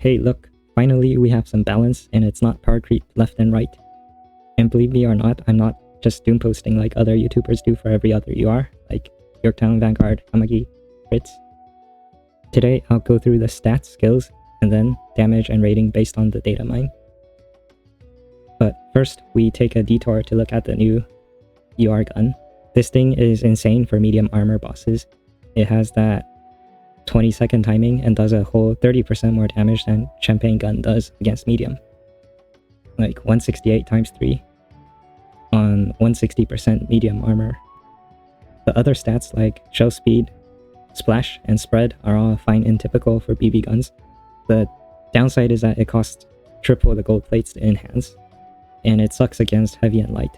hey look, finally we have some balance and it's not power creep left and right. And believe me or not, I'm not just doom posting like other YouTubers do for every other UR, like Yorktown, Vanguard, Amagi, Fritz. Today I'll go through the stats, skills, and then damage and rating based on the data mine. But first, we take a detour to look at the new UR gun. This thing is insane for medium armor bosses. It has that 20-second timing and does a whole 30% more damage than Champagne gun does against medium. Like 168 times 3 on 160% medium armor. The other stats like shell speed, splash, and spread are all fine and typical for BB guns. The downside is that it costs triple the gold plates to enhance, and it sucks against heavy and light.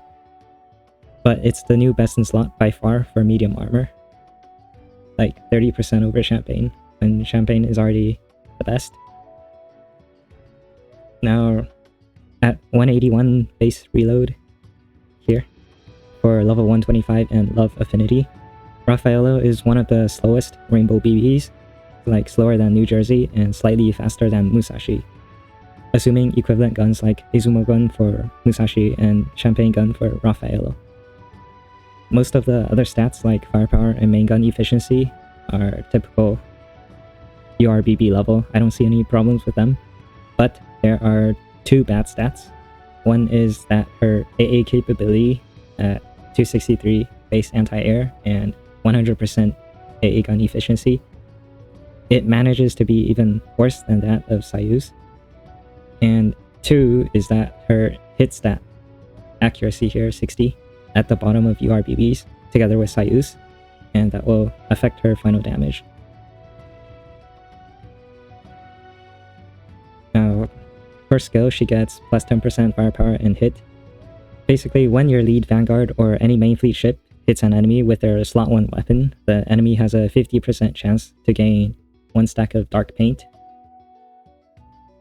But it's the new best in slot by far for medium armor. Like 30% over Champagne, when Champagne is already the best. Now, at 181 base reload here for level 125 and Love Affinity, Raffaello is one of the slowest rainbow BBs, like slower than New Jersey and slightly faster than Musashi, assuming equivalent guns like Izumo gun for Musashi and Champagne gun for Raffaello. Most of the other stats like firepower and main gun efficiency are typical URBB level. I don't see any problems with them, but there are two bad stats. One is that her AA capability at 263 base anti-air and 100% AA gun efficiency, it manages to be even worse than that of Soyuz. And two is that her hit stat accuracy here, 60, at the bottom of URBBs together with Soyuz, and that will affect her final damage. Now, for skill, she gets plus 10% firepower and hit. Basically, when your lead Vanguard or any main fleet ship hits an enemy with their slot 1 weapon, the enemy has a 50% chance to gain 1 stack of Dark Paint.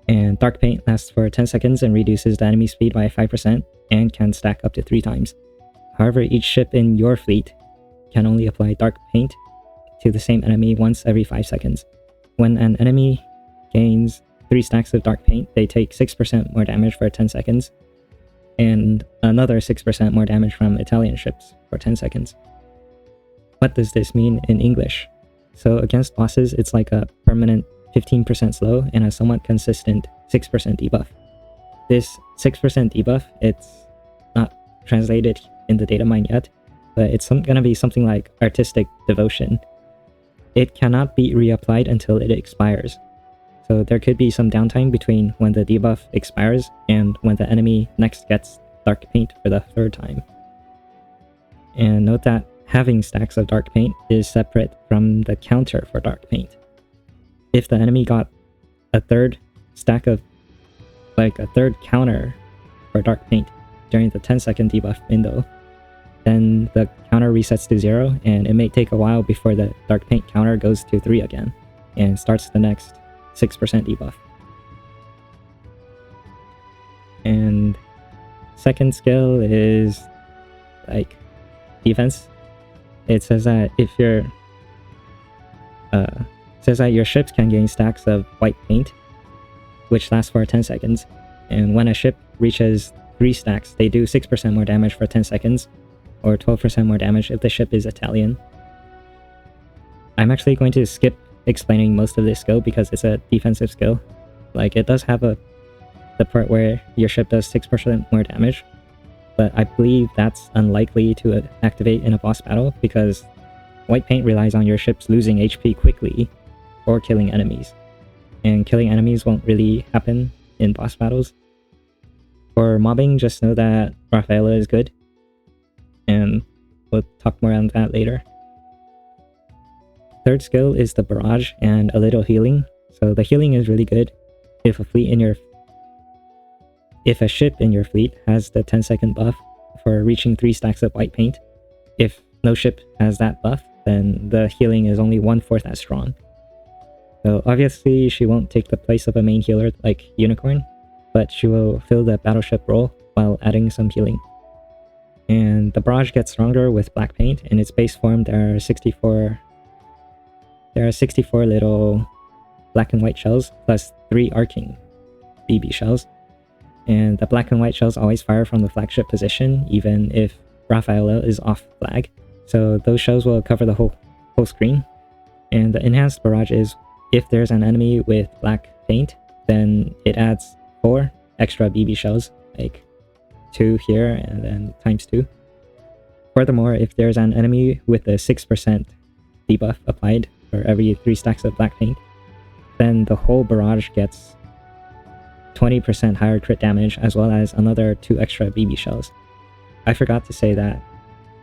And Dark Paint lasts for 10 seconds and reduces the enemy speed by 5% and can stack up to 3 times. However, each ship in your fleet can only apply Dark Paint to the same enemy once every 5 seconds. When an enemy gains 3 stacks of Dark Paint, they take 6% more damage for 10 seconds, and another 6% more damage from Italian ships for 10 seconds. What does this mean in English? So against bosses, it's like a permanent 15% slow and a somewhat consistent 6% debuff. This 6% debuff, it's not translated in the data mine yet, but it's gonna be something like Artistic Devotion. It cannot be reapplied until it expires. So there could be some downtime between when the debuff expires and when the enemy next gets Dark Paint for the 3rd time. And note that having stacks of Dark Paint is separate from the counter for Dark Paint. If the enemy got a 3rd stack of, like a 3rd counter for Dark Paint during the 10-second debuff window, then the counter resets to 0, and it may take a while before the Dark Paint counter goes to 3 again, and starts the next 6% debuff. And second skill is like defense. It says that if your ships can gain stacks of white paint, which lasts for 10 seconds, and when a ship reaches 3 stacks, they do 6% more damage for 10 seconds, or 12% more damage if the ship is Italian. I'm actually going to skip explaining most of this skill because it's a defensive skill. Like, it does have the part where your ship does 6% more damage, but I believe that's unlikely to activate in a boss battle because white paint relies on your ships losing HP quickly or killing enemies, and killing enemies won't really happen in boss battles. For mobbing, just know that Raffaello is good, and we'll talk more on that later. Third skill is the barrage and a little healing. So the healing is really good if a ship in your fleet has the 10-second buff for reaching 3 stacks of white paint. If no ship has that buff, then the healing is only 1/4 as strong. So obviously she won't take the place of a main healer like Unicorn, but she will fill the battleship role while adding some healing. And the barrage gets stronger with black paint. In its base form, there are 64 little black and white shells plus 3 arcing BB shells. And the black and white shells always fire from the flagship position, even if Raffaello is off flag. So those shells will cover the whole screen. And the enhanced barrage is if there's an enemy with black paint, then it adds 4 extra BB shells, like 2 here and then times 2. Furthermore, if there's an enemy with a 6% debuff applied for every 3 stacks of black paint, then the whole barrage gets 20% higher crit damage as well as another 2 extra BB shells. I forgot to say that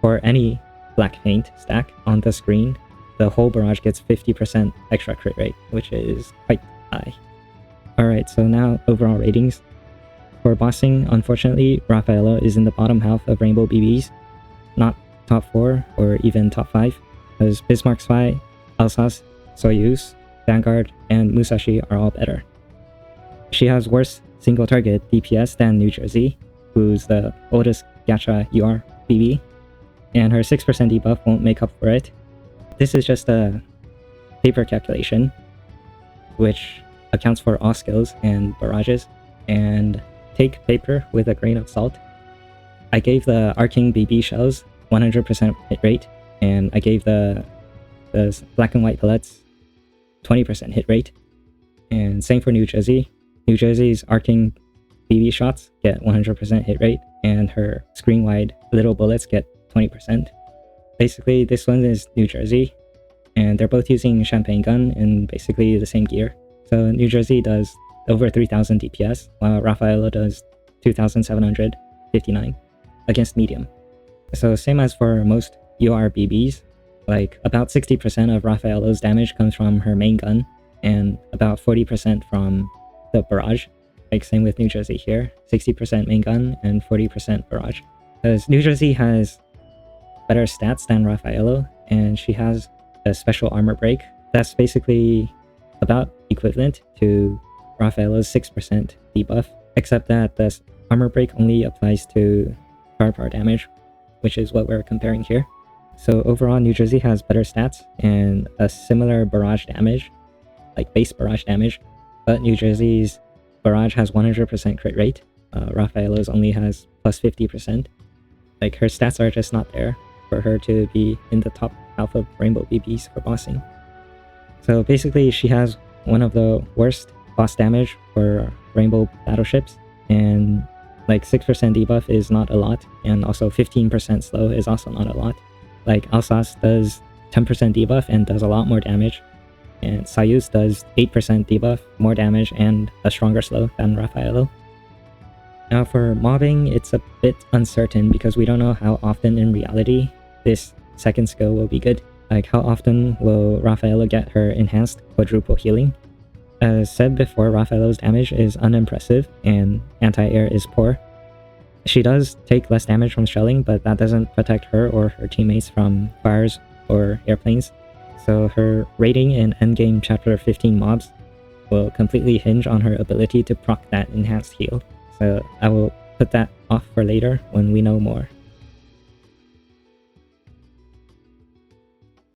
for any black paint stack on the screen, the whole barrage gets 50% extra crit rate, which is quite high. Alright, so now overall ratings. For bossing, unfortunately, Raffaello is in the bottom half of Rainbow BBs, not top 4 or even top 5, because Bismarck Spy, Alsace, Soyuz, Vanguard, and Musashi are all better. She has worse single target DPS than New Jersey, who's the oldest gacha UR BB, and her 6% debuff won't make up for it. This is just a paper calculation, which accounts for all skills and barrages, and take paper with a grain of salt. I gave the arcing BB shells 100% hit rate, and I gave the black and white pellets 20% hit rate, and same for New Jersey. New Jersey's arcing BB shots get 100% hit rate, and her screen-wide little bullets get 20%. Basically, this one is New Jersey, and they're both using Champagne Gun and basically the same gear. So New Jersey does over 3000 DPS, while Raffaello does 2759 against medium. So same as for most UR BBs, like about 60% of Raffaello's damage comes from her main gun, and about 40% from the barrage. Like same with New Jersey here, 60% main gun and 40% barrage. Because New Jersey has better stats than Raffaello, and she has a special armor break that's basically about equivalent to Raffaello's 6% debuff, except that the armor break only applies to firepower damage, which is what we're comparing here. So overall, New Jersey has better stats and a similar barrage damage, like base barrage damage, but New Jersey's barrage has 100% crit rate. Raffaello's only has plus 50%. Like, her stats are just not there for her to be in the top half of Rainbow BBs for bossing. So basically, she has one of the worst boss damage for Rainbow battleships, and like 6% debuff is not a lot, and also 15% slow is also not a lot. Like, Alsace does 10% debuff and does a lot more damage, and Soyuz does 8% debuff, more damage, and a stronger slow than Raffaello. Now for mobbing, it's a bit uncertain because we don't know how often in reality this second skill will be good. Like, how often will Raffaello get her enhanced quadruple healing? As said before, Raffaello's damage is unimpressive and anti-air is poor. She does take less damage from shelling, but that doesn't protect her or her teammates from fires or airplanes. So her rating in endgame chapter 15 mobs will completely hinge on her ability to proc that enhanced heal. So I will put that off for later when we know more.